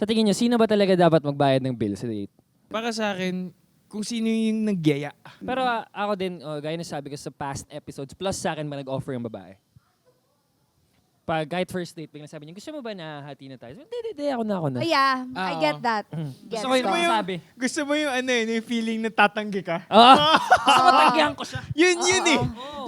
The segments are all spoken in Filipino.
Sa tingin nyo, sino ba talaga dapat magbayad ng bill sa date? Para sa akin, kung sino yung nagyaya. Pero ako din, gaya na sabi ko sa past episodes, plus sa akin ba nag-offer yung babae? Pag kahit first date, biglang sabi niya, gusto mo ba na hati na tayo? Hindi, ako na. Oh, yeah, I get that. Gusto ko yung sabi. Gusto mo yung yung feeling na tatanggi ka? Gusto ko tanggihan ko siya. Yun eh.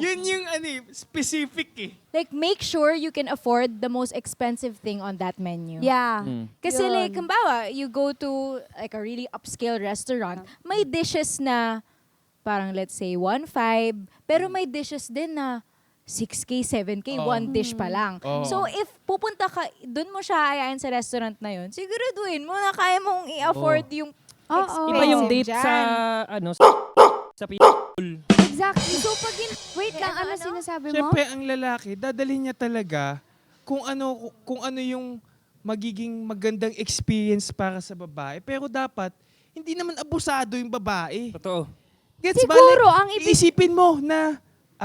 Yun yung specific eh. Like, make sure you can afford the most expensive thing on that menu. Yeah. Kasi Yun. like, kumbawa, you go to like a really upscale restaurant, may dishes na parang let's say 1.5, pero may dishes din na 6K, 7K, one dish pa lang. So if pupunta ka, dun mo siya ayayin sa restaurant na yun, siguraduhin mo na kaya mong i-afford yung expensive Iba yung date dyan. sa, sa pool. Exactly. So pag wait lang, ano sinasabi mo? Siyempre, ang lalaki, dadalhin niya talaga kung ano yung magiging magandang experience para sa babae. Pero dapat, hindi naman abusado yung babae. Totoo. Gets ba? Siguro, Like, ang iisipin mo na,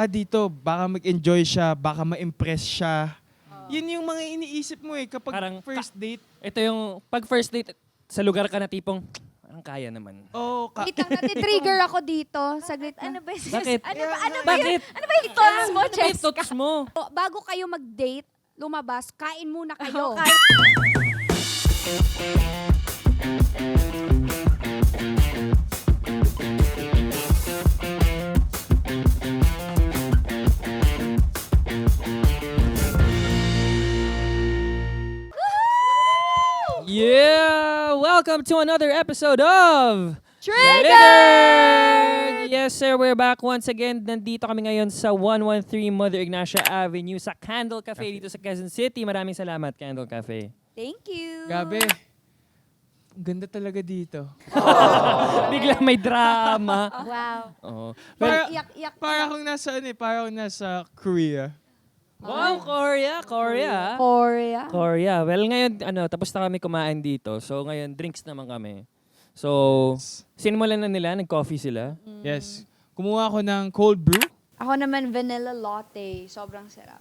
dito, baka mag-enjoy siya, baka ma-impress siya. Yun yung mga iniisip mo kapag Parang first date. Ito yung, pag first date, sa lugar ka na tipong, parang kaya naman. Wait lang, nati-trigger ako dito. Saglit na. Ano ba yun? Bakit? Ano ba Bakit? yun? Ano ba yung thoughts mo, Ano ba yung Jessica? thoughts mo? Bago kayo mag-date, lumabas, kain muna kayo. Yeah! Welcome to another episode of Triggered! Yes, sir. We're back once again. Nandito kami ngayon sa 113 Mother Ignacia Avenue sa Candle Cafe dito sa Quezon City. Maraming salamat, Candle Cafe. Thank you. Gabi. Ang ganda talaga dito. Biglang may drama. Wow. Oo. Para, Iyak-iyak. para akong nasa, para akong nasa Korea. Wow, Korea. Korea. Well, ngayon, tapos na kami kumain dito. So, ngayon, drinks naman kami. So, sinimulan na nila, nag-coffee sila. Yes. Kumuha ako ng cold brew. Ako naman, vanilla latte. Sobrang sarap.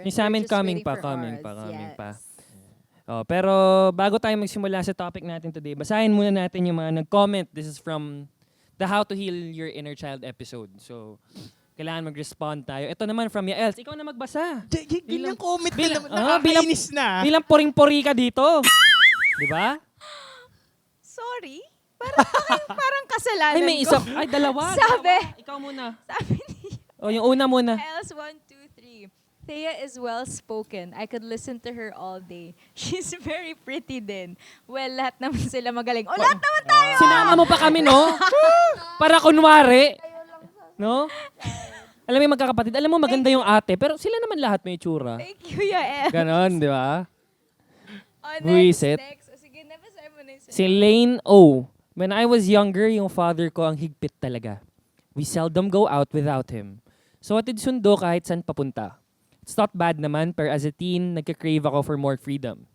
Yung sa amin, We're just coming waiting pa. for ours. Yes. Oh, pero bago tayo magsimula sa topic natin today, basahin muna natin yung mga nag-comment. This is from the How to Heal Your Inner Child episode. So, kailangan mag-respond tayo. Ito naman from Yaels. Ikaw na magbasa. Ganyan comment bilang- na naman. Nakakainis na. Bilang poring-pori ka dito. Di ba? Sorry? Parang kasalanan Ay, may ko. isa. Ay, dalawa. Sabi. Dalawa. Ikaw muna. Sabi niya. O, yung una muna. Else 1, 2, 3. Thea is well-spoken. I could listen to her all day. She's very pretty din. Well, lahat naman sila magaling. Oh, lahat naman tayo! Sinama mo pa kami, no? Para kunwari. No? Alam mo yung magkakapatid, alam mo maganda yung ate, pero sila naman lahat may tsura. Thank you, Yael. Ganon, di ba? Oh, Buisit. next. O, sige, nabasay mo na yung Si Lane O. When I was younger, yung father ko ang higpit talaga. We seldom go out without him. So atid sundo kahit saan papunta. It's not bad naman, pero as a teen, nagka-crave ako for more freedom.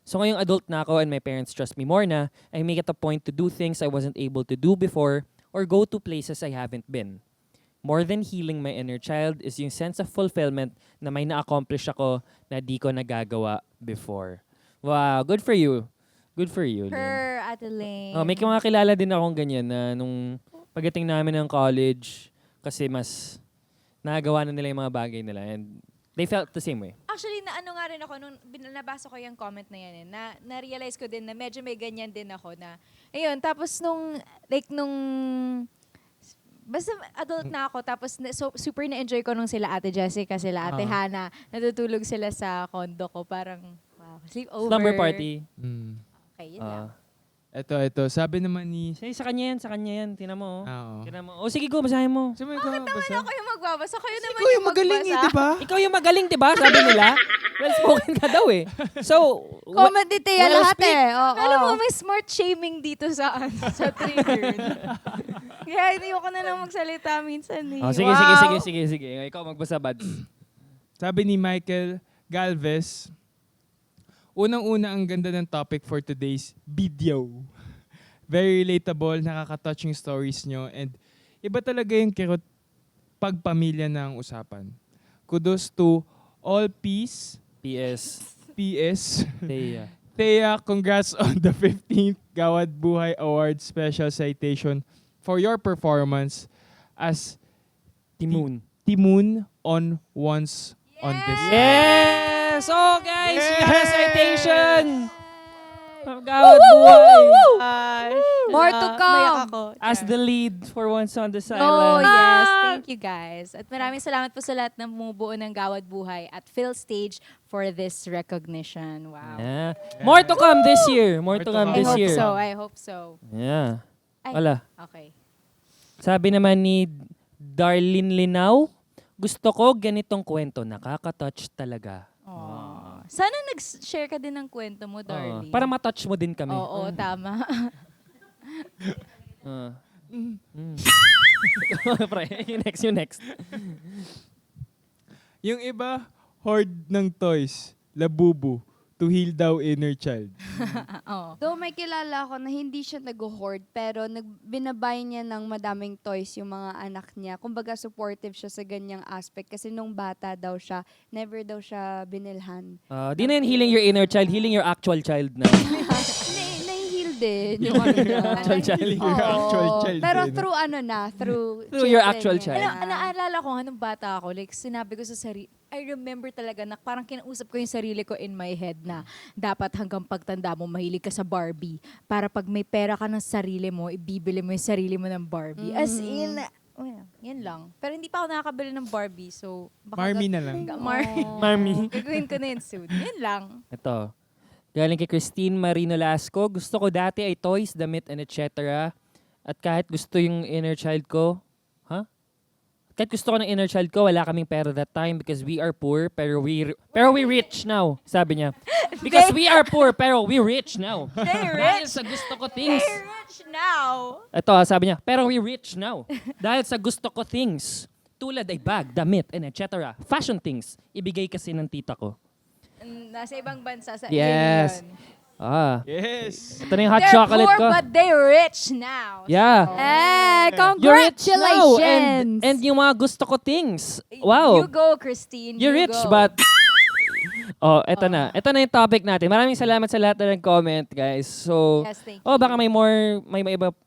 So ngayong adult na ako and my parents trust me more na, I make it a point to do things I wasn't able to do before or go to places I haven't been. More than healing my inner child is yung sense of fulfillment na may na-accomplish ako na di ko nagagawa before. Wow, good for you. Good for you, Lynn. Her, Ate Lane. Oh, may mga kilala din akong ganyan na nung pagdating namin ng college, kasi mas nagawa na nila yung mga bagay nila and they felt the same way. Actually, naano nga rin ako, nung nabasa ko yung comment na yan, na-realize ko din na medyo may ganyan din ako na, ayun, tapos basta adult na ako, tapos super na-enjoy ko nung sila Ate Jessica, sila Ate Hana, natutulog sila sa condo ko, parang, wow, sleepover. Slumber party. Okay, yun lang. Ito. Sabi naman ni... Sa kanya yan. Tinan mo. Oo. Tinan mo. O sige, go, basahin mo. Sabi Bakit naman ako yung magbabasa? Kayo naman Ikaw yung magaling magbasa. di ba? Ikaw yung magaling, di ba? Sabi nila. Well-spoken ka daw eh. So, Comedy Thea well lahat speak. eh. Oo. Alam mo, may smart shaming dito sa Triggered. Kaya hindi ko na lang magsalita minsan eh. Oh, sige. Ikaw magbasa, Bads. Sabi ni Michael Galvez, unang-una ang ganda ng topic for today's video. Very relatable, nakaka-touch yung stories nyo, and iba talaga yung kirot pagpamilya ng usapan. Kudos to all peace, PS. PS, Thea. Thea, congrats on the 15th Gawad Buhay Award Special Citation for your performance as Timoon. Timoon on Once on This. Yes! Oh, guys! Yes! We got a citation! Gawad buhay! More to come. As the lead for Once on This Oh, Island. yes. Thank you, guys. At maraming salamat po sa lahat ng bumubuo ng Gawad Buhay at Phil Stage for this recognition. Wow. Yeah. More to come this year. More to come I this hope year. so. I hope so. Yeah. Ay, Wala. Okay. Sabi naman ni Darlene Linaw, gusto ko ganitong kwento. Nakaka-touch talaga. Sana nag-share ka din ng kwento mo, Oo. darling. Para ma-touch mo din kami. Oo, tama. Pre, yung next. Yung iba, hoard ng toys, labubu, to heal daw inner child. Oo. Though may kilala ako na hindi siya nag-hoard, pero binabay niya ng madaming toys yung mga anak niya. Kumbaga supportive siya sa ganyang aspect kasi nung bata daw siya, never daw siya binilhan. Di na yun healing your inner child, healing your actual child na. Nai-heal din yung ano niya. Actual child. Healing your actual Oo. child. Pero din. through ano na, through Through your children actual niya child. na. Naalala ko, nung bata ako, like, sinabi ko sa sarili, I remember talaga na parang kinausap ko yung sarili ko in my head na dapat hanggang pagtanda mo, mahilig ka sa Barbie. Para pag may pera ka ng sarili mo, ibibili mo yung sarili mo ng Barbie. As in, yan lang. Pero hindi pa ako nakakabili ng Barbie, so... Marmy na lang. Mami. Gagawin ko na yun soon. Yan lang. Ito. Galing kay Christine Marino Lasco. Gusto ko dati ay toys, damit, and etc. At kahit gusto yung inner child ko, kahit gusto ko ng inner child ko, wala kaming pera that time because we are poor, pero we rich now, sabi niya. Because we are poor, pero we rich now. Dahil sa gusto ko things. They're rich now. Ito, sabi niya, pero we rich now. Dahil sa gusto ko things. Tulad ay bag, damit, and etc. Fashion things. Ibigay kasi ng tita ko. Nasa ibang bansa sa Yes. Alien. Yes. Ito na yung hot They're chocolate poor, ko. but they're rich now. Yeah. Eh, You're rich now. congratulations! And yung mga gusto ko things. Wow. You go, Christine. You're you rich, go. but... eto na. Ito na yung topic natin. Maraming salamat sa lahat na nag-comment, guys. So, Yes, thank you. baka may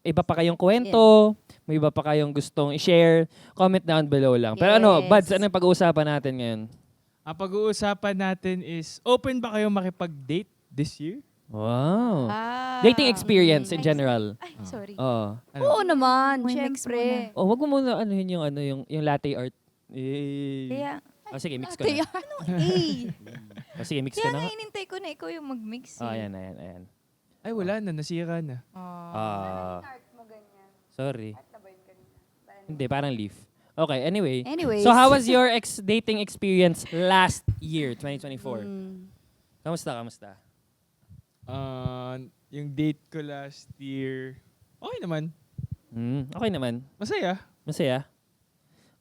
iba pa kayong kwento, may iba pa kayong gustong i-share, comment down below lang. Pero Yes. Buds, ano yung pag-uusapan natin ngayon? Ang pag-uusapan natin is, open ba kayo makipag-date this year? Wow. Ah. Dating experience in general. Ay, sorry. Oh. Oo naman, May mix syempre. Oh, wag mo muna anuhin yung latte art. Eh. Kaya, Sige, mix ko na. Sige, mix ko kaya na. nga inintay ko na ikaw yung mag-mix. Ayan. Ay, wala na. Nasira na. Sorry. Hindi, parang leaf. Okay, anyway. Anyways. So how was your dating experience last year, 2024? Kamusta? Yung date ko last year, okay naman. Okay naman. Masaya.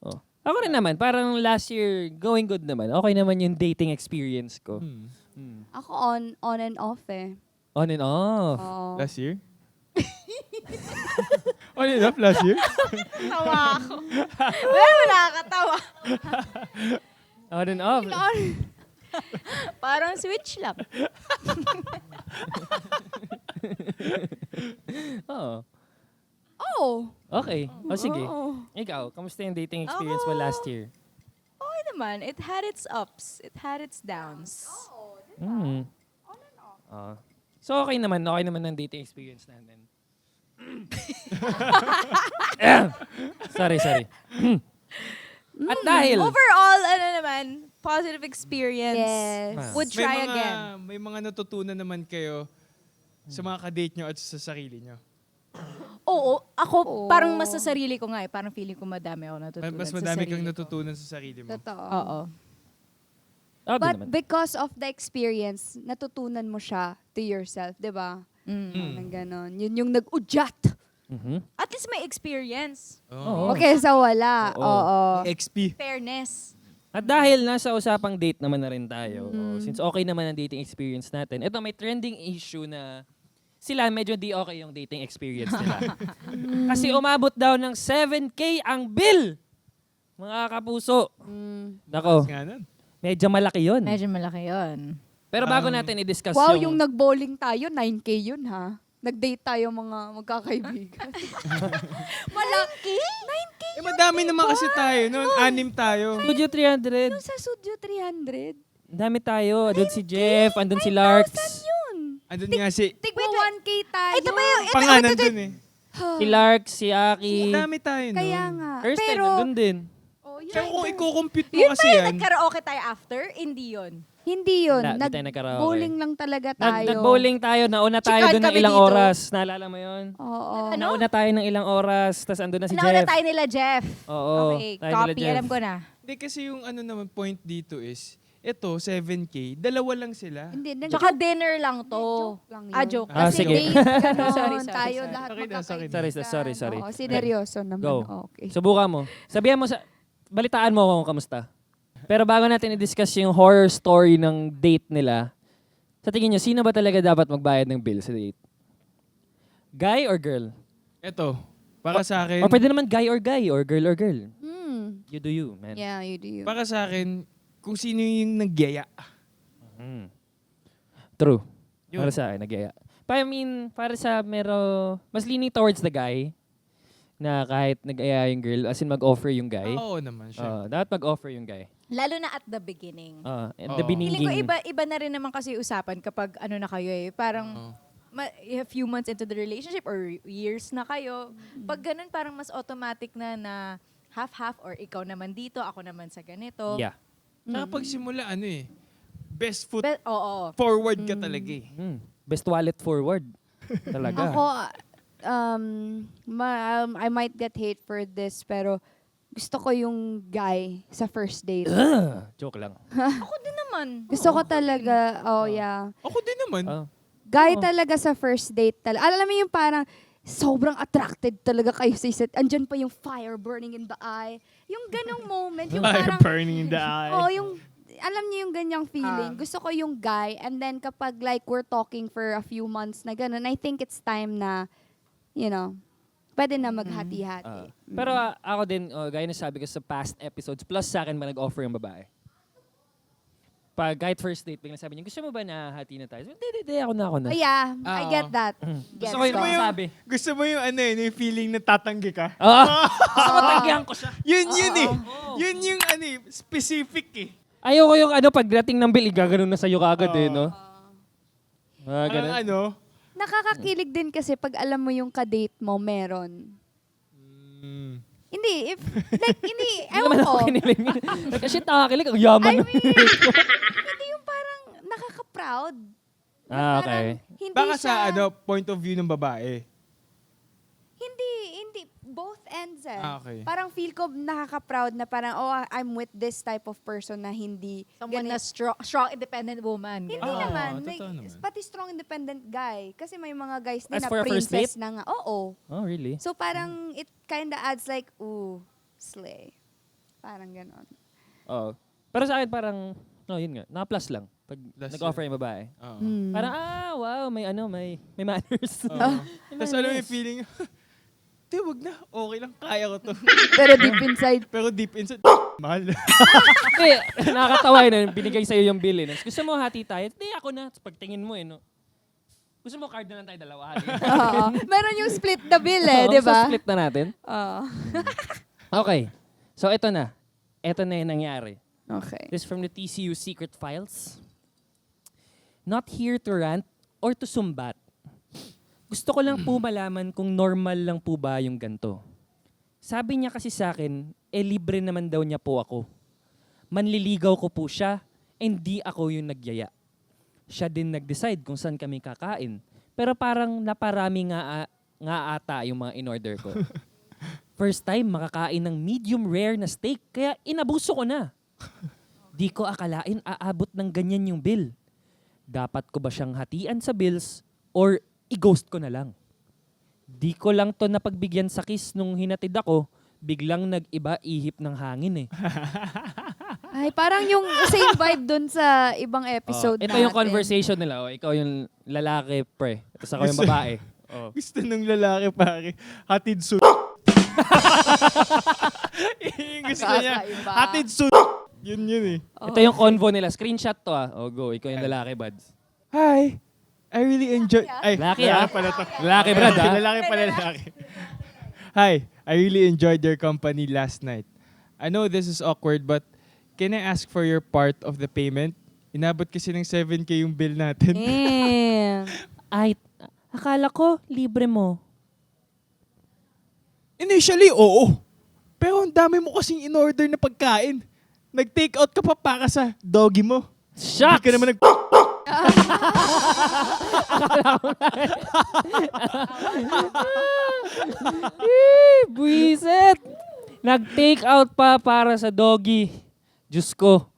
Oh. Ako rin naman, parang last year, going good naman. Okay naman yung dating experience ko. Ako on and off eh. On and off. Oo. Last year? On and off last year? Tawa ako. Well, nakakatawa. On and off. Parang switch lang. Oh. Oh. Okay. O sige. Oo. Ikaw, kamusta yung dating experience mo last year? Okay naman. It had its ups. It had its downs. So okay naman ang dating experience natin. Sorry. At dahil Overall, ano naman, positive experience. Yes. Would try again. May mga natutunan naman kayo sa mga kadate nyo at sa sarili nyo. Oo, ako parang mas sa sarili ko nga eh. Parang feeling ko madami ako natutunan Mas sa madami sarili kang ko. natutunan sa sarili mo. Totoo. Oo. But naman. because of the experience, natutunan mo siya to yourself, di ba? Parang ganon. Yun yung nag-udyat. At least may experience. Oo. Okay, sa wala. Oo. Oo. XP. Fairness. At dahil nasa usapang date naman na rin tayo, since okay naman ang dating experience natin, ito may trending issue na sila medyo di okay yung dating experience nila. Kasi umabot daw ng 7K ang bill! Mga kapuso. Nako, Nga nun. medyo malaki yun. Medyo malaki yun. Pero bago natin i-discuss Wow, yung nag-bowling tayo, 9K yun ha. Nag-date tayo mga magkakaibigan. Malaki? 9K Eh, madami naman kasi tayo noon. 6 tayo. Studio 300. yung sa Studio 300. Ang dami tayo. Andun si Jeff, andun si Larks. Yun. Andun nga si... Tigwa 1K tayo. Ito ba yung... Pangalan dun eh. Si Larks, si Aki. Madami tayo noon. Kaya nga. Kirsten, Pero, andun din. oh, yun. Pero kung i-compute mo Yun kasi ba yung yan, nagkaraoke tayo after? Hindi yun. Hindi yun. Wala, di tayo nagkaraoke. Bowling lang talaga tayo. Nag-bowling tayo. Nauna tayo Chikan doon ng kami ilang dito. oras. Naalala mo yun? Oo. Ano? Nauna tayo ng ilang oras. Tapos andun na si Nauna Jeff. tayo nila Jeff. Oo. Okay, tayo nila copy. Jeff. Alam ko na. hindi kasi yung ano naman point dito is, ito, 7K, dalawa lang sila. Hindi, Tsaka dinner lang to. joke lang yun. Joke. Ah, Kasi sige. date, ganon, Sorry. tayo Sorry. lahat Okay na, sorry. magkakaibigan. Sorry. Oo, sineryoso naman. Go. Okay. Subukan mo. Sabihan mo balitaan mo ako kung kamusta. Pero bago natin i-discuss yung horror story ng date nila, sa tingin nyo, sino ba talaga dapat magbayad ng bill sa date? Guy or girl? Ito, para sa akin, Or pwede naman guy or girl or girl. You do you, man. Yeah, you do you. para sa akin, kung sino yung nagyaya. Mm. True. Yun. Para sa akin, nagyaya. I mean, para sa mas leaning towards the guy na kahit nag-aya yung girl, as in mag-offer yung guy. Oo naman siya. Dapat mag-offer yung guy. Lalo na at the beginning. And the Oo. bininging. Feeling ko iba na rin naman kasi usapan kapag ano na kayo eh. Parang Oo. a few months into the relationship or years na kayo. Pag ganun parang mas automatic na half-half or ikaw naman dito, ako naman sa ganito. Yeah. Tsaka pag simula, best foot Oo. forward ka talaga eh. Best wallet forward. Talaga. Ako, I might get hate for this, pero gusto ko yung guy sa first date. Joke lang. Ako din naman. Gusto ko talaga, yeah. Ako din naman. Guy Oo. talaga sa first date talaga. Alam mo yung parang sobrang attracted talaga kayo sa isa't. Andyan pa yung fire burning in the eye. Yung ganong moment, yung parang, burning in the eye. oh, yung, alam niyo yung ganyang feeling. Gusto ko yung guy, and then kapag like we're talking for a few months na ganun, I think it's time na, pwede na maghati-hati. Pero ako din, gaya na sabi ko sa past episodes, plus sa akin ba nag-offer yung babae? Pag kahit first date, biglang sabi niya, gusto mo ba na hati na tayo? Hindi, ako na. Oh, yeah, I Oo. get that. Gets Gusto ko yung ko. sabi. Gusto mo yung yung feeling na tatanggi ka? Gusto ko tanggihan ko siya. Yun eh. Yun yung specific eh. Ayoko yung pagdating ng bill, gaganon na sa'yo kagad eh, no? Ganun. Parang Nakakakilig din kasi pag alam mo yung kadate mo, meron. Hindi, Hindi ewan naman ko. ako kinilig. Kasi nakakilig, ang yaman I na. mean, hindi yung parang nakaka-proud. Okay. Hindi baka siya, sa point of view ng babae. Hindi, both ends eh. Okay. Parang feel ko nakaka-proud na parang, I'm with this type of person na hindi Someone na ganit- strong independent woman. Hindi Oo, naman. totoo naman. Pati strong independent guy. Kasi may mga guys din As na for a first princess na nga. Oo. Oh, really? So parang it kinda adds like, slay. Parang ganon. Oo. Pero sa akin parang, yun nga, naka-plus lang. Pag Plus nag-offer yung babae. Oo. Parang, wow, may manners. Oo. Tapos alam mo yung feeling, di, wag na. Okay lang. Kaya ko to. Pero deep inside, Pero deep inside, mahal. Eh, nakakatawa yun. Binigay sa'yo yung bill. Gusto mo hati tayo? Hindi, ako na. Tapos pagtingin mo no? Gusto mo card na lang tayo dalawa. Hati. oo. Meron yung split the bill Oo, di so ba? split na natin. Oo. Okay. So, ito na. Ito na yung nangyari. Okay. This is from the TCU Secret Files. Not here to rant or to sumbat. Gusto ko lang po malaman kung normal lang po ba yung ganto. Sabi niya kasi sa akin, libre naman daw niya po ako. Manliligaw ko po siya, hindi ako yung nagyaya. Siya din nag-decide kung saan kami kakain. Pero parang naparami nga ata yung mga in-order ko. First time makakain ng medium rare na steak, kaya inabuso ko na. Di ko akalain aabot ng ganyan yung bill. Dapat ko ba siyang hatian sa bills or i-ghost ko na lang? Di ko lang to napagbigyan sa kiss nung hinatid ako, biglang nag-iba ihip ng hangin eh. Ay, parang yung same vibe dun sa ibang episode Ito natin. yung conversation nila. Ikaw yung lalaki, pre. Tapos ako yung babae. Gusto nung lalaki, pare. Hatid suit. Yung gusto niya. Kakaiba. Hatid suit. Yun eh. Ito yung convo nila. Screenshot to Oh, go. Ikaw yung lalaki, buds. Hi, I really enjoy... Ay, Lalaki, pala to. Lalaki, brad, Lalaki pala, lalaki. Hi, I really enjoyed your company last night. I know this is awkward, but can I ask for your part of the payment? Inabot kasi ng 7K yung bill natin. Damn. Ay, akala ko, libre mo. Initially, oo. Pero ang dami mo kasing in-order na pagkain. Nag-take out ka pa para sa doggy mo. Shucks! Hindi ka naman nag... Buisit! Nag-take out pa para sa doggy. Diyos ko.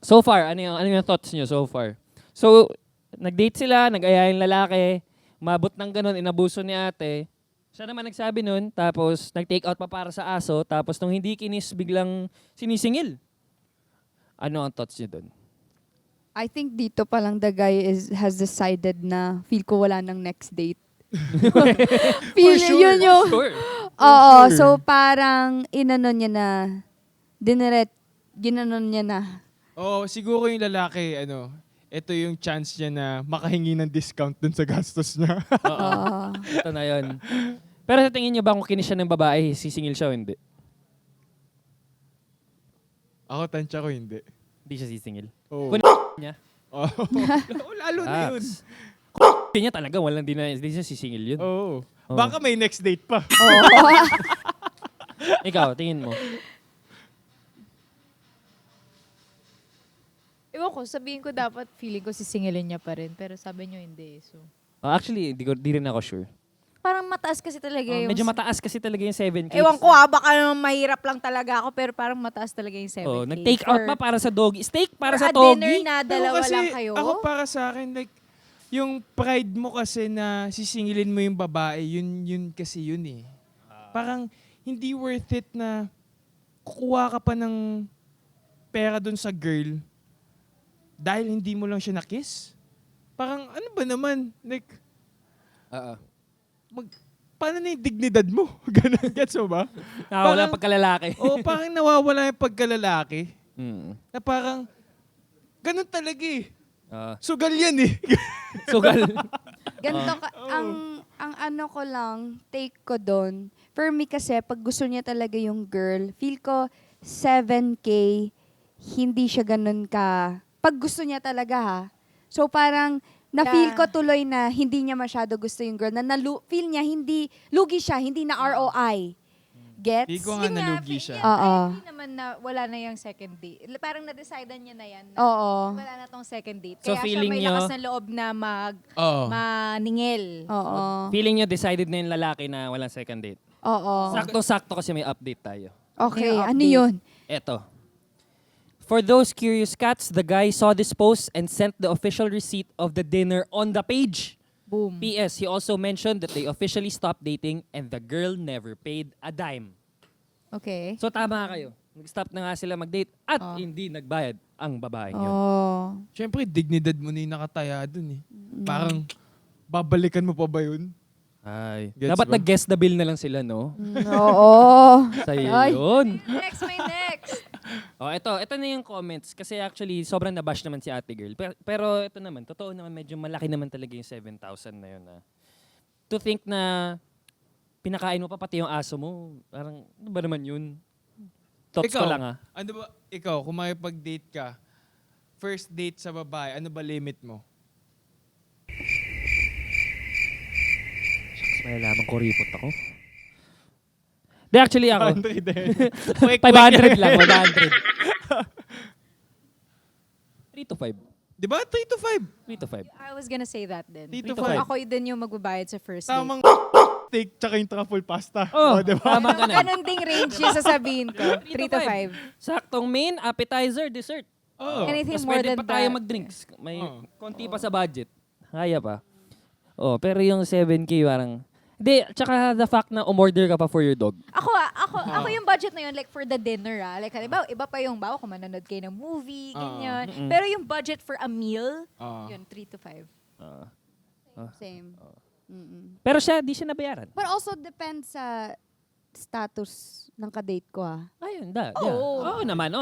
So far, ano yung thoughts niyo so far? So, nag-date sila, nag-aya yung lalaki, mabot ng ganun, inabuso ni ate. Siya naman nagsabi nun, tapos nag-take out pa para sa aso, tapos nung hindi kinis, biglang sinisingil. Ano ang thoughts niyo dun? I think dito pa lang the guy has decided na feel ko wala ng next date. Feel sure. yun yung... Sure. Oo, sure. so parang inano niya na, ginanon niya na. Oo, siguro yung lalaki, ito yung chance niya na makahingi ng discount dun sa gastos niya. Oo. Ito na yun. Pero sa tingin niyo ba kung kinis siya ng babae, sisingil siya o hindi? Ako, tansya ko hindi. Hindi siya sisingil. Oo. Kung niya. Oo. Lalo na yun. Kung niya talaga, hindi siya sisingil yun. Oo. Oo. Baka may next date pa. Oo. Ikaw, tingin mo. Ewan ko, sabihin ko dapat feeling ko sisingilin niya pa rin. Pero sabi niyo hindi. So, Actually, di rin ako sure. parang mataas kasi talaga yung... Medyo mataas kasi talaga yung 7K. Ewan ko baka naman mahirap lang talaga ako. Pero parang mataas talaga yung 7K. Oh, nag-take out pa para sa doggy. Steak para sa for a dinner doggy? na Pero dalawa kasi, lang kayo. ako para sa akin, like, yung pride mo kasi na sisingilin mo yung babae, yun kasi yun eh. Parang hindi worth it na kukuha ka pa ng pera dun sa girl dahil hindi mo lang siya na-kiss. Parang ano ba naman? Like, paano na yung dignidad mo? Ganun, gets mo ba? Wala Parang- pagkalalaki. Parang nawawala yung pagkalalaki. Mm. Na parang, ganun talaga eh. Ah. Sugal yan eh. Sugal. Ganito ka, ang ano ko lang, take ko doon. For me kasi, pag gusto niya talaga yung girl, feel ko 7K, hindi siya ganun ka. Pag gusto niya talaga ha. So parang, na-feel ko tuloy na hindi niya masyado gusto yung girl. Feel niya, lugi siya, hindi na ROI. Gets? Hindi ko nga nalugi siya. Oo. Hindi naman na wala na yung second date. Parang na-decidean niya na yan. Na Oo. Wala na tong second date. So, Kaya siya feeling may nyo- lakas na loob na Oo. maningil. Oo. Feeling nyo decided na yung lalaki na walang second date. Oo. Sakto-sakto kasi may update tayo. Okay, Yung ano update. yun? Eto. For those curious cats, the guy saw this post and sent the official receipt of the dinner on the page. Boom. P.S. He also mentioned that they officially stopped dating and the girl never paid a dime. Okay. So tama kayo. Nag-stop na nga sila mag-date at hindi nagbayad ang babaeng yun. Oh. Siyempre, dignidad mo na yung nakataya dun eh. Parang, babalikan mo pa ba yun? Ay. Gets Dapat ba? nag-guess the bill na lang sila, no? Oo. Sa'yo Ay. yun. Next, may next. Ito na yung comments. Kasi actually, sobrang nabash naman si ate girl. Pero ito naman, totoo naman, medyo malaki naman talaga yung 7,000 na yun. To think na pinakain mo pa pati yung aso mo, parang, ano ba naman yun? Thoughts ko lang Ano ba, ikaw, kung makipag-date ka, first date sa babae, ano ba limit mo? Shucks, malalaman ko ripot ako. Di actually ako. 100 din. 500 lang, 500. 3 to 5. Di ba? 3 to 5. 3 to 5. I was gonna say that din. 3 to 5. Ako din yung magbabayad sa first date. Tamang steak tsaka yung truffle pasta. Oh, di ba? tama ka na. Ganon ding range yung sasabihin ko. 3 to 5. Saktong main, appetizer, dessert. Oh. Anything Mas more pwede than pa tayo that. mag-drinks. May Oh. konti pa sa budget. Kaya pa. Pero yung 7K parang... Hindi, tsaka the fact na umorder ka pa for your dog. Ako yung budget na yun, like for the dinner Like, halimbawa, iba pa yung bawa kung manonood kayo ng movie, ganyan. Mm-mm. Pero yung budget for a meal, Ah. yun, 3 to 5. Same. Mm-mm. Pero siya, di siya nabayaran. But also depends sa status ng kadate ko ah. Ayun, Oo. Oo naman.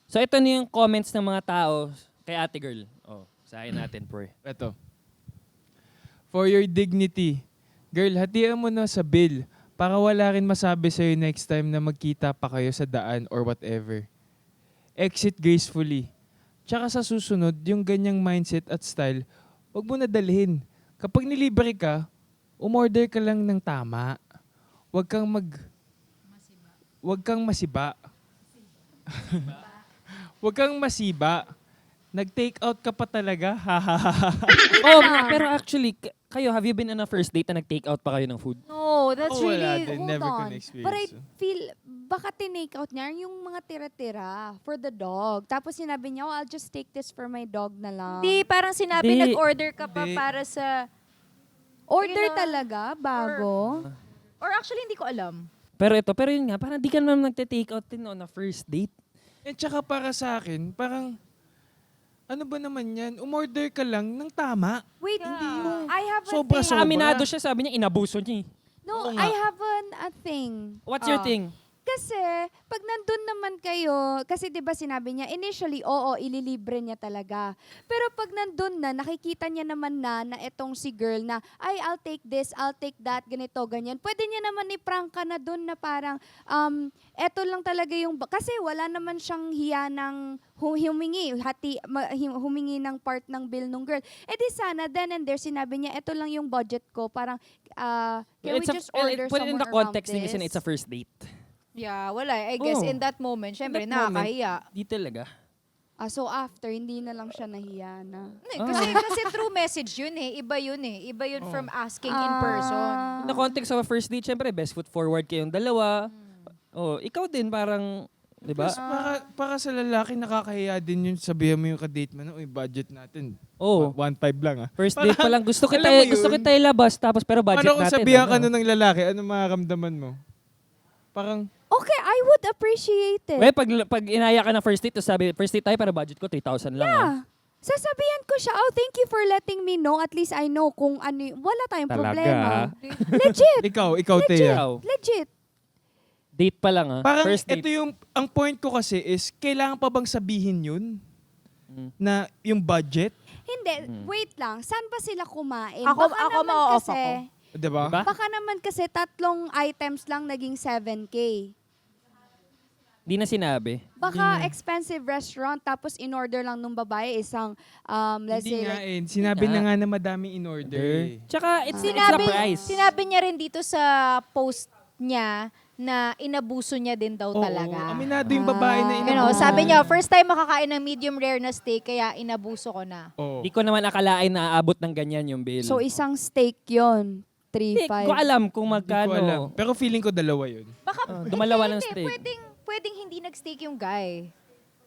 So ito na yung comments ng mga tao kay ate girl. Oh, sahin natin, pre. Ito. For your dignity, girl, hatian mo na sa bill para wala rin masabi sa'yo next time na magkita pa kayo sa daan or whatever. Exit gracefully. Tsaka sa susunod, yung ganyang mindset at style, huwag mo na dalhin. Kapag nilibre ka, umorder ka lang ng tama. Huwag kang masiba. Huwag kang masiba. Nag-take out ka pa talaga. Oh, pero actually, kayo, have you been on a first date na nag-take out pa kayo ng food? No, that's Oh, wala really... din. Hold Never ko on. na-experience. But I feel, baka tinake out niya yung mga tira-tira for the dog. Tapos sinabi niya, oh, I'll just take this for my dog na lang. Hindi, parang sinabi Hindi. nag-order ka pa Hindi. para sa... Order You know, talaga, bago. Or actually, hindi ko alam. Pero yun nga, parang di ka naman nagte-take out din on a first date. And tsaka para sa akin, parang, ano ba naman yan? Umorder ka lang ng tama. Wait, I have a Sobra, thing. sobra. Aminado siya, sabi niya, inabuso niya. No, Oo nga. I have a thing. What's your thing? Kasi, pag nandun naman kayo, kasi di ba sinabi niya, initially, oo, ililibre niya talaga. Pero pag nandun na, nakikita niya naman na etong si girl na, ay, I'll take this, I'll take that, ganito, ganyan. Pwede niya naman i-prank ka na dun na parang, eto lang talaga yung, kasi wala naman siyang hiya ng humingi ng part ng bill ng girl. Eh di sana, then and there, sinabi niya, eto lang yung budget ko, parang, can we just order put it in the somewhere context around din kasi this? it's a first date. Yeah, wala. I guess Oh. in that moment, syempre, In that moment, nakakahiya. Di talaga. So after, hindi na lang siya nahiya na. Kasi through message yun eh. Iba yun eh. Iba yun from asking in person. In the context of a first date, syempre, best foot forward kayong dalawa. Oh, ikaw din parang, di ba? Plus, para sa lalaki, nakakahiya din yun. Sabihan mo yung kadate mo na, uy, budget natin. Oh, 1.5 lang ah. first date pa lang. Gusto Alam mo yun? kita ilabas, tapos pero budget Paano kung natin. sabihan ka ano? nun ng lalaki, ano makaramdaman mo? Parang, Okay, I would appreciate it. Well, pag inaya ka na first date, tapos sabi, first date tayo para budget ko, 3,000 lang. ah. Sasabihan ko siya, oh, thank you for letting me know. At least I know kung ano, wala tayong Talaga? problema. Legit. ikaw, Thea. Ikaw, Legit. date pa lang ah. Parang First date. ito yung, ang point ko kasi is, kailangan pa bang sabihin yun? Mm. Na yung budget? Hindi, wait lang. Saan ba sila kumain? Ako Baka naman ma-off kasi, ako. Diba? Diba? baka naman kasi 3 items lang naging 7K. Di na sinabi. Baka expensive restaurant tapos in-order lang nung babae isang, let's Hindi say, nga like, eh. Sinabi Nga. na nga na madaming in order eh. Tsaka, it's the price. Sinabi niya rin dito sa post niya na inabuso niya din daw Oo, talaga. aminado yung babae na Ah. You know, inabuso. sabi niya, first time makakain ng medium rare na steak, kaya inabuso ko na. Oo. Di ko naman akalain na aabot ng ganyan yung bill. so isang steak yon Hindi 3-5. ko alam kung Hindi ko alam. magkano. Pero feeling ko dalawa yun. Baka, dumalawa ng hindi, steak. Pwedeng hindi nag-steak yung guy.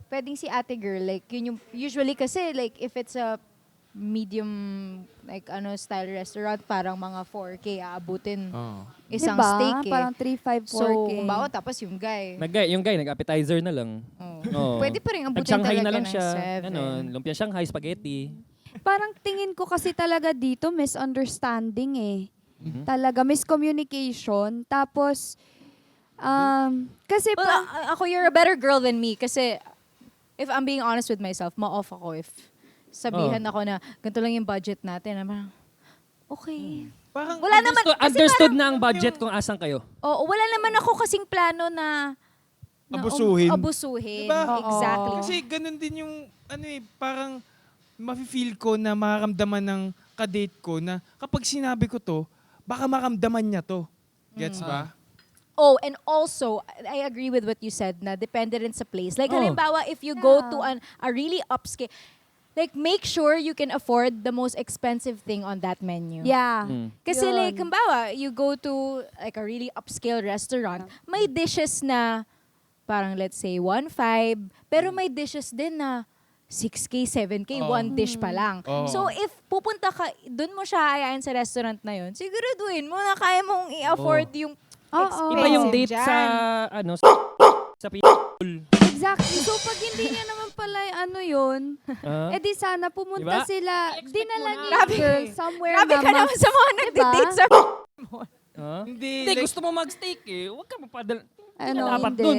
Pwedeng si ate girl, like, yun yung, usually kasi, like, if it's a medium, like, style restaurant, parang mga 4K aabutin Oo. isang diba? steak eh. Parang 3-5, 4K. So, kumbawa, tapos yung guy. Yung guy, nag-appetizer na lang. Oo. Pwede pa rin abutin Nag-Shanghai talaga na lang ng siya. 7. Lumpia Shanghai, spaghetti. Parang tingin ko kasi talaga dito misunderstanding eh. Mhm. Talaga miscommunication. Tapos kasi Well, ako, you're a better girl than me kasi if I'm being honest with myself, ma-off ako if sabihan ako na ganito lang yung budget natin. Na parang, okay. Parang, Wala naman, kasi Understood na ang budget kung asan kayo. wala naman ako kasing plano na Abusuhin. abusuhin. Diba? Exactly. Kasi ganun din yung, parang mafe-feel ko na makaramdaman ng kadate ko na kapag sinabi ko to, baka maramdaman niya to. Gets ba? Oh, and also, I agree with what you said na depende rin sa place. Like, Oh. halimbawa, if you go to a really upscale, like, make sure you can afford the most expensive thing on that menu. yeah. Kasi Yun. like, halimbawa, you go to like a really upscale restaurant, may dishes na parang let's say 1.5, pero may dishes din na 6K, 7K, Oo. one dish pa lang. Oo. So if pupunta ka, dun mo siya ayain sa restaurant na yun, siguraduhin mo na kaya mong i-afford yung Oo. expensive Iba yung date dyan. sa, sa people. Exactly. So pag hindi niya naman pala yun, Ah? di sana pumunta Diba? sila, I-expect dinala mo na. niya Grabe. yung girl somewhere Grabe na ka naman sa mga nagde-date sa Ah? Hindi, Hindi, like, gusto mo mag-steak eh. Huwag ka mapadala. Ano, dapat hindi. dun.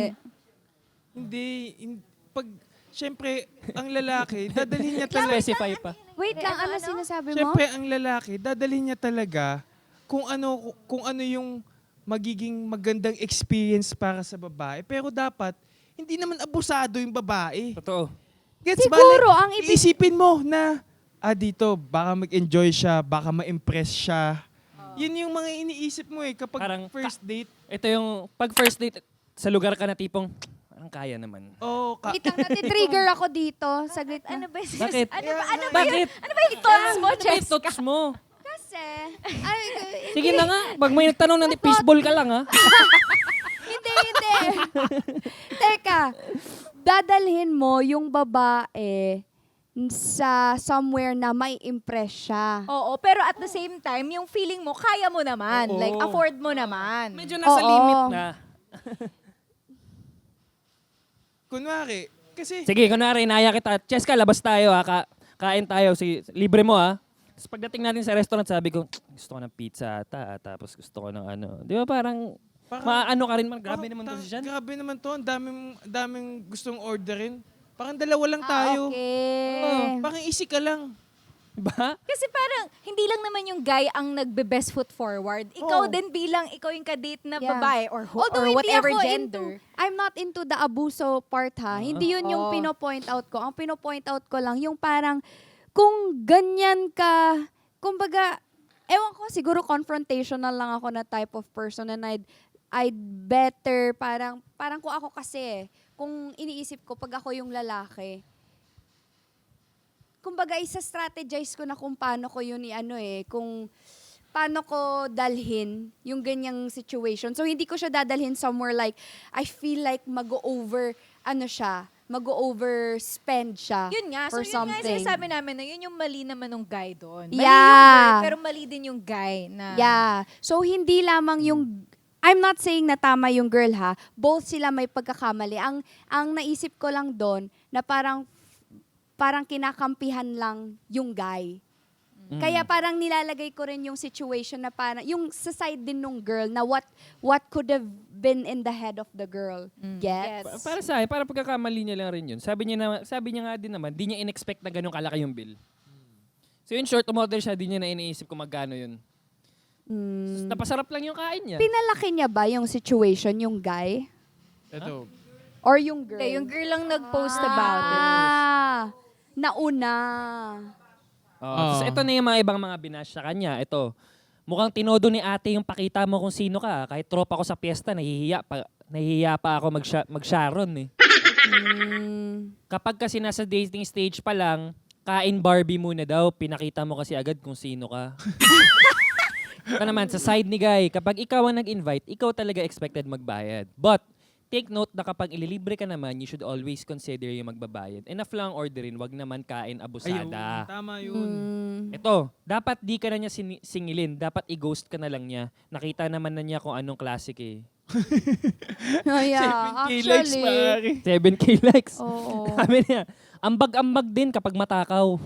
hindi, pag syempre, ang lalaki, dadalhin niya talaga. Specify pa. Wait lang, ano sinasabi mo? Syempre, ang lalaki, dadalhin niya talaga kung ano yung magiging magandang experience para sa babae. Pero dapat, hindi naman abusado yung babae. Totoo. Gets ba? Siguro, Like, ang ibig... iisipin mo na, dito, baka mag-enjoy siya, baka ma-impress siya. Yun yung mga iniisip mo kapag Parang first date. Ito yung, pag first date, sa lugar ka na tipong, parang kaya naman. Oh, Wait lang, nati-trigger ako dito. Saglit Ano na. ba? Bakit? Ano ba Bakit? Ano ba yung thoughts mo, Ano ba yung Cheska? thoughts mo? Kasi, ay, Sige na nga, pag may nagtanong ng fishball ka lang ha. hindi. Teka, dadalhin mo yung babae sa somewhere na may impress siya. Oo, pero at the same time, yung feeling mo, kaya mo naman. Oo. Like, afford mo naman. Medyo nasa Oo. limit na. kunwari, kasi, Sige, kunwari, inaya kita. Cheska, labas tayo ha. Kain tayo. Sige, libre mo ha. Tapos pagdating natin sa restaurant, sabi ko, gusto ko ng pizza ata. Tapos gusto ko ng ano. Di ba parang, maano ka rin man. Grabe naman to si Jan. Grabe naman to. Ang daming gustong orderin. Parang dalawa lang tayo. Okay. Parang easy ka lang. Diba? Kasi parang, hindi lang naman yung guy ang nagbe-best foot forward. Ikaw Oo. din bilang, ikaw yung kadate na Yeah. babae or, Although or hindi whatever ako gender. I'm not into the abuso part ha. Hindi yun yung Oo. pino-point out ko. Ang pino-point out ko lang, yung parang, kung ganyan ka, kumbaga, ewan ko, siguro confrontational lang ako na type of person and I'd better, parang kung ako kasi, kung iniisip ko, pag ako yung lalaki, kumbaga, isa-strategize ko na kung paano ko yun kung paano ko dalhin yung ganyang situation. So, hindi ko siya dadalhin somewhere like, I feel like mag-overspend siya Yun nga, so for yun nga something. yung sinasabi namin na yun yung mali naman ng guy doon. Mali Yeah. yung girl, pero mali din yung guy na... Yeah. So, hindi lamang yung, I'm not saying na tama yung girl ha, both sila may pagkakamali. Ang naisip ko lang doon, na parang kinakampihan lang yung guy. Kaya parang nilalagay ko rin yung situation na parang, yung sa side din nung girl na what could have been in the head of the girl. Gets? Yes. Para sa akin, para pagkakamali niya lang rin yun. Sabi niya nga din naman, di niya in-expect na ganun kalaki yung bill. So in short, umorder siya, di niya na iniisip kung magkano yun. Napasarap lang yung kain niya. Pinalaki niya ba yung situation, yung guy? Ito. Or yung girl? Hindi, yung girl lang nag-post about it. Nauna. Tapos ito na yung mga ibang mga binash sa kanya. Ito, mukhang tinodo ni ate yung pakita mo kung sino ka. Kahit tropa ko sa piyesta, nahihiya pa ako mag-Sharon eh. Kapag kasi nasa dating stage pa lang, kain Barbie muna daw, pinakita mo kasi agad kung sino ka. Ito naman, sa side ni Guy, kapag ikaw ang nag-invite, ikaw talaga expected magbayad. But, take note na kapag ililibre ka naman, you should always consider yung magbabayad. Enough lang orderin, wag naman kain abusada. Tama yun. Ito, dapat di ka na niya singilin. Dapat i-ghost ka na lang niya. Nakita naman na niya kung anong classic eh. Yeah, 7K likes, actually. pare. 7K likes. Oo. Sabi niya, ambag-ambag din kapag matakaw.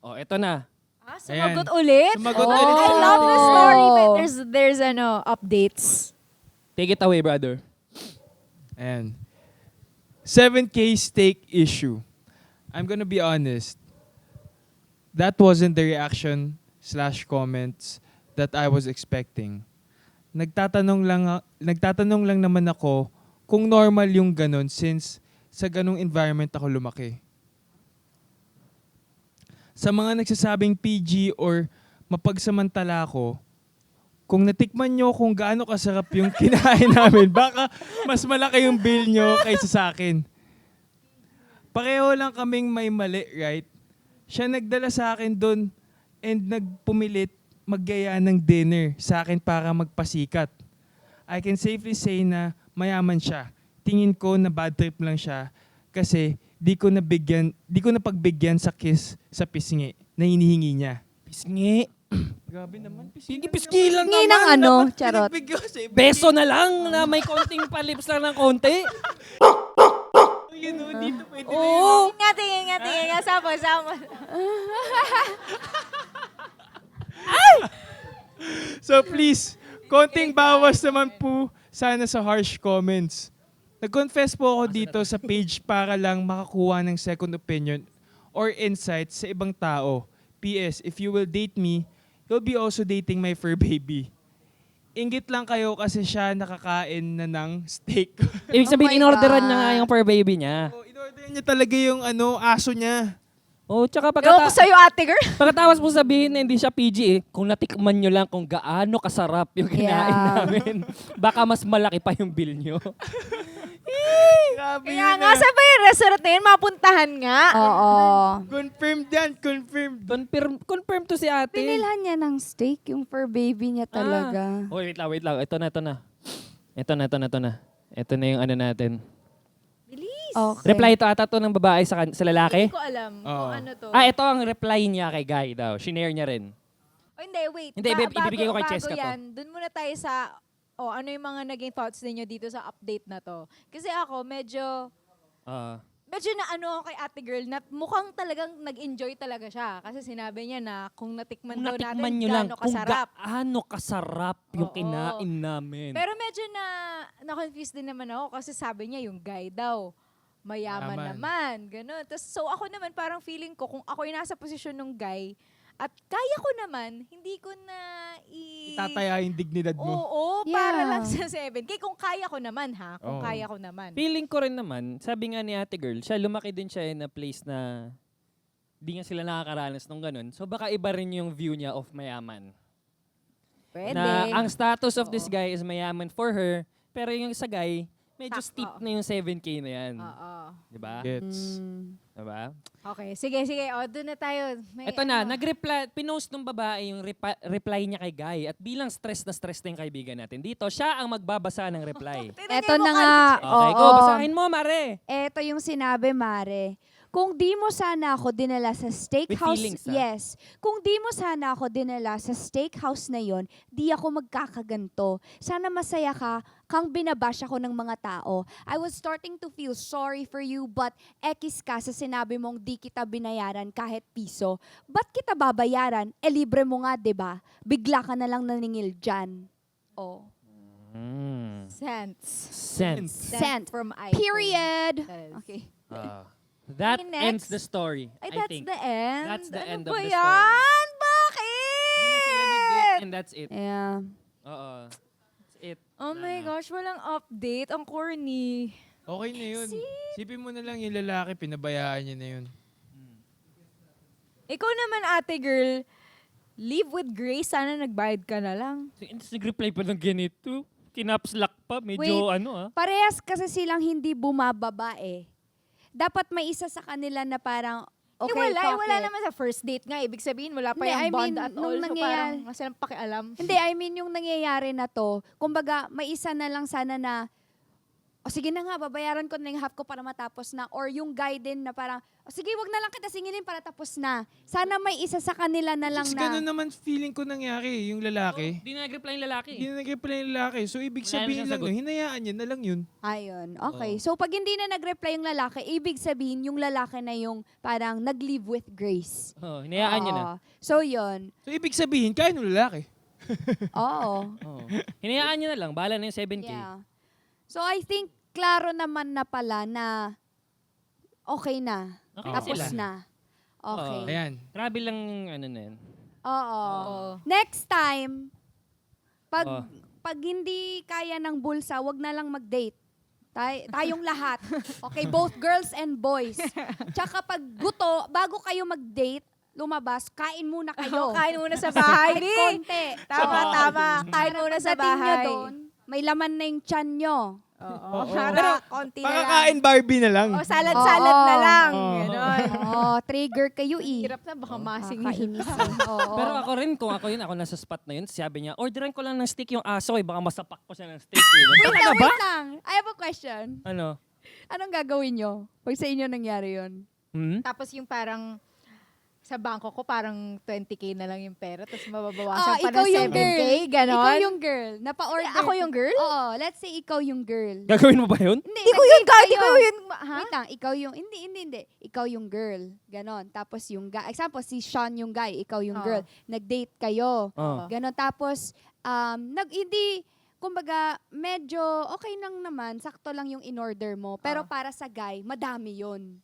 Oh, ito na. Sumagot ulit? Sumagot Oh, ulit I siya. love the story, but there's updates. Take it away, brother. Ayan. 7K steak issue. I'm gonna be honest. That wasn't the reaction/comments that I was expecting. Nagtatanong lang naman ako kung normal yung ganun since sa ganung environment ako lumaki. Sa mga nagsasabing PG or mapagsamantala ko, kung natikman nyo kung gaano kasarap yung kinain namin, baka mas malaki yung bill nyo kaysa sa akin. Pareho lang kaming may mali, right? Siya nagdala sa akin doon and nagpumilit maggaya ng dinner sa akin para magpasikat. I can safely say na mayaman siya. Tingin ko na bad trip lang siya kasi di ko napagbigyan sa kiss sa pisngi na hinihingi niya. Pisngi. Grabe naman. Sige, piskilan Hingi ng naman. ano, Dapat charot. pinagbigyan ko sa iba. Beso na lang na may konting palips lang ng konti. Yun, no, dito pwede na yun. Oo. Tingin nga. Sama. So please, konting bawas naman po sana sa harsh comments. Nag-confess po ako dito sa page para lang makakuha ng second opinion or insight sa ibang tao. PS, if you will date me, you'll be also dating my fur baby. Inggit lang kayo kasi siya nakakain na ng steak. Ibig Oh sabihin, my in-orderan God. niya nga yung fur baby niya. In-order niya talaga yung aso niya. Oh, tsaka Ewan ko sa'yo, ate girl. pagkatapos mo sabihin na hindi siya PG kung natikman nyo lang kung gaano kasarap yung kinain Yeah. namin, baka mas malaki pa yung bill nyo. Grabe Kaya yun, nga, saan ba yung restaurant na yun? Mapuntahan nga. Oo. Confirmed yan, confirmed. Confirm to si ate. Pinilhan niya ng steak yung fur baby niya talaga. Oh, wait lang. Ito na. Ito na yung ano natin. Bilis. Okay. Reply ito ata to ng babae sa lalaki. Hindi ko alam Oo. kung ano to. Ito ang reply niya kay Guy daw. Shinare niya rin. Oh, hindi, wait. Hindi, ibibigay ko kay Cheska to. Doon muna tayo sa, ano yung mga naging thoughts ninyo dito sa update na to. Kasi ako, medyo na ano ako kay ate girl na mukhang talagang nag-enjoy talaga siya. Kasi sinabi niya na kung natikman Kung daw natikman natin nyo lang gaano kung kasarap. gaano kasarap yung Oo. kinain namin. Pero medyo na-confuse din naman ako kasi sabi niya yung guy daw. Mayaman Yaman. naman. Ganun. So ako naman parang feeling ko kung ako yung nasa posisyon ng guy at kaya ko naman, hindi ko na Itataya yung dignidad mo. Oo, Yeah. para lang sa 7K. Kung kaya ko naman ha. Kung Oo. kaya ko naman. Feeling ko rin naman, sabi nga ni ate girl, siya lumaki din siya in a place na di nga sila nakakaranas ng ganun. So baka iba rin yung view niya of mayaman. Pwede. Na ang status of this guy is mayaman for her, pero yung sa guy, medyo Sakto. steep na yung 7K na yan. Oo. Diba? Gets. Diba? Okay, sige. O, doon na tayo. May Ito na, ano. pinost ng babae yung reply niya kay Guy at bilang stress na yung kaibigan natin dito, siya ang magbabasa ng reply. Tingnan Eto niyo yung na mukha nga. ni- Okay, go, Oo. basahin mo, Mare. Eto yung sinabi, Mare. Kung di mo sana ako dinala sa steakhouse, feelings, ha? yes. Kung di mo sana ako dinala sa steakhouse na yon, di ako magkakaganto. Sana masaya ka, kang binabash ako ng mga tao. I was starting to feel sorry for you, but ekis ka sa sinabi mong di kita binayaran kahit piso. Ba't kita babayaran? Libre mo nga, 'di ba? Bigla ka na lang naningil dyan. Oh. Sense. Sense. Sent. From iPhone. Period. Yes. Okay. That Okay, next. ends the story, Ay, I that's think. the end? That's the Ano end ba of the yan? story. Bakit? And that's it. Yeah. Oo. That's it. Oh my gosh, walang update. Ang corny. Okay na yun. Sipin mo na lang yung lalaki, pinabayaan niya na yun. Ikaw naman, ate girl, live with grace. Sana nagbayad ka na lang. Nag-reply pa ng ganito. Kinapslak pa. Medyo Wait. Parehas kasi silang hindi bumababa eh. Dapat may isa sa kanila na parang, okay, wala fuck it. naman sa first date nga. Ibig sabihin, wala pa Hindi, yung I bond mean, at nung all. So nangyayari- parang wala silang pakialam. Hindi, I mean yung nangyayari na to, kumbaga may isa na lang sana na, o sige na nga, babayaran ko na yung half ko para matapos na. Or yung guy din na parang, o sige, wag na lang kita singilin para tapos na. Sana may isa sa kanila na lang Just na. ganun naman feeling ko nangyari, yung lalaki. Di na nag-reply yung lalaki. Hindi na nag-reply yung lalaki. So, ibig Wala na sabihin siyang lang, sagot. nun, hinayaan niya na lang yun. Ayun, okay. So pag hindi na nag-reply yung lalaki, ibig sabihin yung lalaki na yung parang nag-live with grace. Oh, hinayaan niya na. Oo. So yun. So, ibig sabihin, kaya ng lalaki. Oo. Oh. Hinayaan niya na lang. Bahala na yung 7K. Yeah. So I think klaro naman na pala na okay na. Okay na Tapos sila. na. Okay. Oo. Ayan. Grabe lang ano na yan. Oo. Oo. Next time, pag Oo. pag hindi kaya ng bulsa, wag na lang mag-date. Tayong lahat. Okay, both girls and boys. Tsaka pag guto, bago kayo mag-date, lumabas, kain muna kayo. Kain muna sa bahay. Kahit Di. konti. Tama, tama. Kain Para muna sa pagdating nyo bahay. doon, may laman na yung tiyan nyo. Oo. Oo. Para konti na lang. Pakakain Barbie na lang. O, salad-salad na Oo. lang. Oo. Ganon. Oh, trigger kayo eh. Hirap na, baka masingil. Kakainis eh. Oo. Pero ako rin, kung ako yun, ako nasa spot na yun, sabi niya, orderan ko lang ng steak yung aso baka masapak ko siya ng steak. Wait Talaga lang, ba? wait lang. I have a question. Ano? Anong gagawin nyo pag sa inyo nangyari yun? Tapos yung parang sa bangko ko parang 20K na lang yung pera tapos mababawasan pa ikaw ng yung 7K, girl. ganon. Ikaw yung girl. Napa-order. Ako yung girl? Oo, let's say ikaw yung girl. Gagawin mo ba yun? Hindi, Di ko yun, nag-date kahit kayo. ikaw yun. Ha? Wait lang, ikaw yung, hindi. Ikaw yung girl. Ganon. Tapos yung guy, example, si Sean yung guy, ikaw yung Oo. girl. Nag-date kayo. Oh. Ganon. Tapos, hindi, kumbaga, medyo okay lang naman, sakto lang yung in-order mo. Pero para sa guy, madami yun.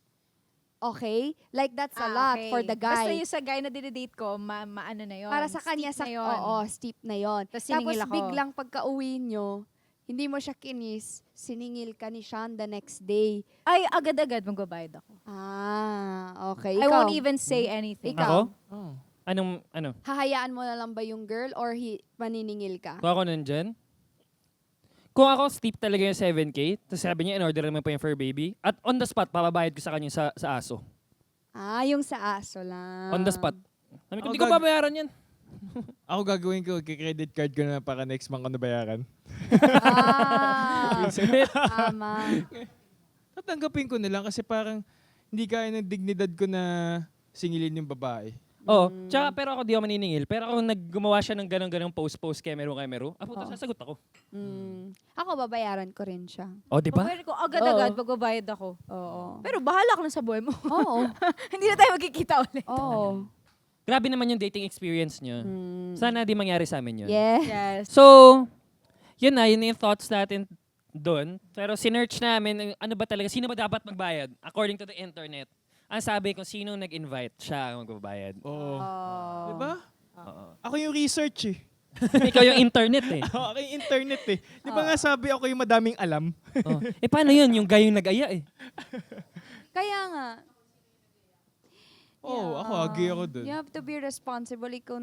Okay? Like, that's a lot okay. for the Basta guy. yung sa guy na dinidate ko, ano na yun. Para sa kanya, steep na yun. oo, steep na yon. Tapos Tapos siningil ako. biglang pagka-uwi nyo, hindi mo siya kinis, siningil ka ni Sean the next day. Ay, agad-agad magbabayad ako. Okay. I Ikaw, won't even say anything. Ikaw? Ako? Oh. Ano? hahayaan mo na lang ba yung girl or maniningil ka? Kung ako nandyan, kung ako steep talaga yung 7K, tapos sabi niya, in-order naman pa yung fur baby, at on the spot, papabayad ko sa kanya sa aso. Yung sa aso lang. On the spot. Sabi ko, Ako di ko babayaran yan. Ako gagawin ko, credit card ko na para next month ko nabayaran. Tama. Tatanggapin ko na lang kasi parang hindi kaya ng dignidad ko na singilin yung babae. Oo. Tsaka, pero ako di ako maniningil. Pero ako gumawa siya ng ganang post kemero. Puta, sasagot ako. Ako, babayaran ko rin siya. O, di ba? Babayaran ko agad-agad, magbabayad ako. Oo. Pero bahala ka na sa buhay mo. Oo. Hindi na tayo magkikita ulit. Oo. Grabe naman yung dating experience niyo. Sana di mangyari sa amin yun. Yeah. Yes. So, yun yung thoughts natin doon. Pero sinearch namin, ano ba talaga, sino ba dapat magbayad? According to the internet. Ang sabi kung sino nag-invite, siya ang magbabayad. Oo. Oh. Diba? Oo. Ako yung research eh. Ikaw yung internet eh. Ako yung internet eh. Di ba nga sabi ako yung madaming alam? Oh. Paano yun? Yung guy yung nag-aya eh. Kaya nga. Ako agree ako dun. You have to be responsible. Ikaw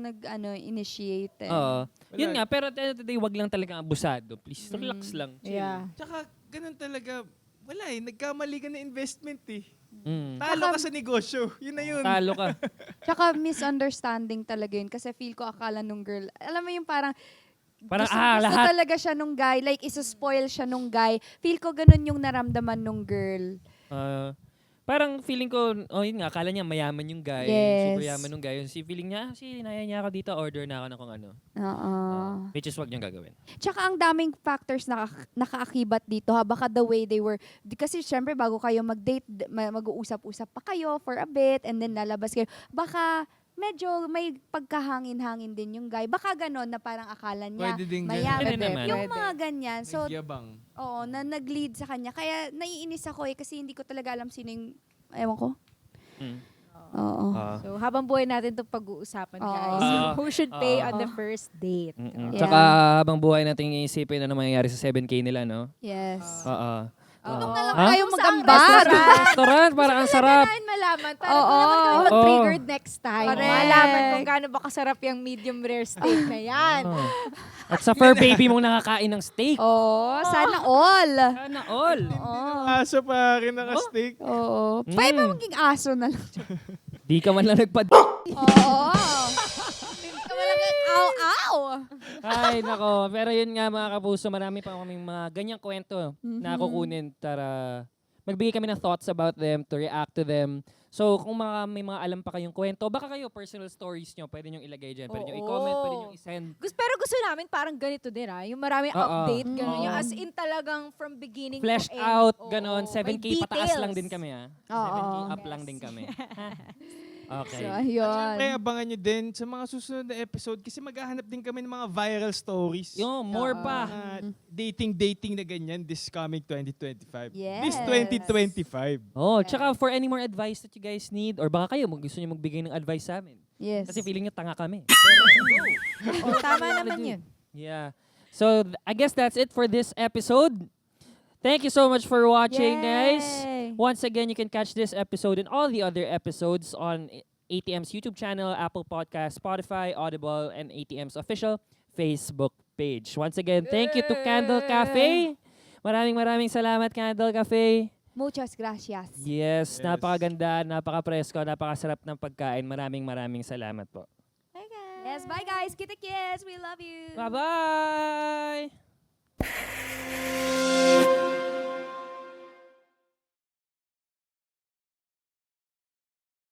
initiate. Oo. Yun Wala. nga, pero at the end of the day, wag lang talaga abusado. Please, relax lang. Yeah. Tsaka ganun talaga, wala eh, nagkamali ka na investment eh. Mm. Talo ka sa negosyo. Yun na yun. Talo ka. Tsaka misunderstanding talaga yun. Kasi feel ko akala nung girl, alam mo yung parang, Parang, gusto lahat. talaga siya nung guy. Like, isa-spoil siya nung guy. Feel ko ganun yung naramdaman nung girl. Parang feeling ko, yun nga, akala niya mayaman yung guy. Yes. Super yaman yung guy. Yung feeling niya, naya niya ako dito, order na ako ng kung ano. Oo. Which is wag niyang gagawin. Tsaka ang daming factors na nakaakibat dito ha. Baka the way they were, kasi syempre bago kayo mag-date, mag-uusap-usap pa kayo for a bit and then lalabas kayo. Baka medyo may pagkahangin-hangin din yung guy. Baka ganon na parang akala niya Pwede din mayaman. Pwede naman. Yung mga ganyan. So, Nagyabang. oo, na nag-lead sa kanya. Kaya naiinis ako kasi hindi ko talaga alam sino yung, ewan ko. Mm. Oo. So, habang buhay natin itong pag-uusapan, guys. Oo. Who should pay on the first date? Yeah. Tsaka habang buhay natin iisipin ano mangyayari sa 7K nila, no? Yes. Oo. Tulong na lang Ha? tayo Kung saan mag-ambag. Restaurant, parang ang sarap. Kailangan malaman. Para Oo. kung naman kami mag-triggered Oo. next time. Correct. Malaman kung gaano ba kasarap yung medium rare steak na yan. Oh. At sa fur baby mong nakakain ng steak. Oo, sana all. Sana all. Oo. Aso pa rin naka-steak. Oo. Mm. Pwede ba maging aso na lang? Di ka man lang nagpad... Oo. Hindi ka malagay, ow. Ay, nako. Pero yun nga mga kapuso, marami pa kaming mga ganyang kwento na kukunin para magbigay kami ng thoughts about them, to react to them. So, kung may mga alam pa kayong kwento, baka kayo, personal stories nyo, pwede nyo ilagay dyan. Pwede nyo Oo. i-comment, pwede nyo i-send. Pero gusto namin parang ganito din yung maraming Oo. update. Ganun. Oo. Yung as in talagang from beginning Fleshed to end. out, Oo. ganon. May 7K pataas lang details. din kami, ha? Oo. 7K up lang din kami. Okay. So, ayun. Siyempre, abangan nyo din sa mga susunod na episode kasi maghahanap din kami ng mga viral stories. Yung more Oo. pa. Dating na ganyan this coming 2025. Yes. This 2025. Oh, tsaka for any more advice that you guys need, or baka kayo gusto nyo magbigay ng advice sa amin. Yes. Kasi feeling nyo tanga kami. Oo, tama naman yun. Yeah. So, I guess that's it for this episode. Thank you so much for watching, guys. Yay. Once again, you can catch this episode and all the other episodes on ATM's YouTube channel, Apple Podcast, Spotify, Audible, and ATM's official Facebook page. Once again, thank you to Candle Cafe. Maraming salamat, Candle Cafe. Muchas gracias. Yes, Yes. napakaganda, napaka-presko, napakasarap ng pagkain. Maraming salamat po. Yes, bye guys. Kita kids. We love you. Bye-bye!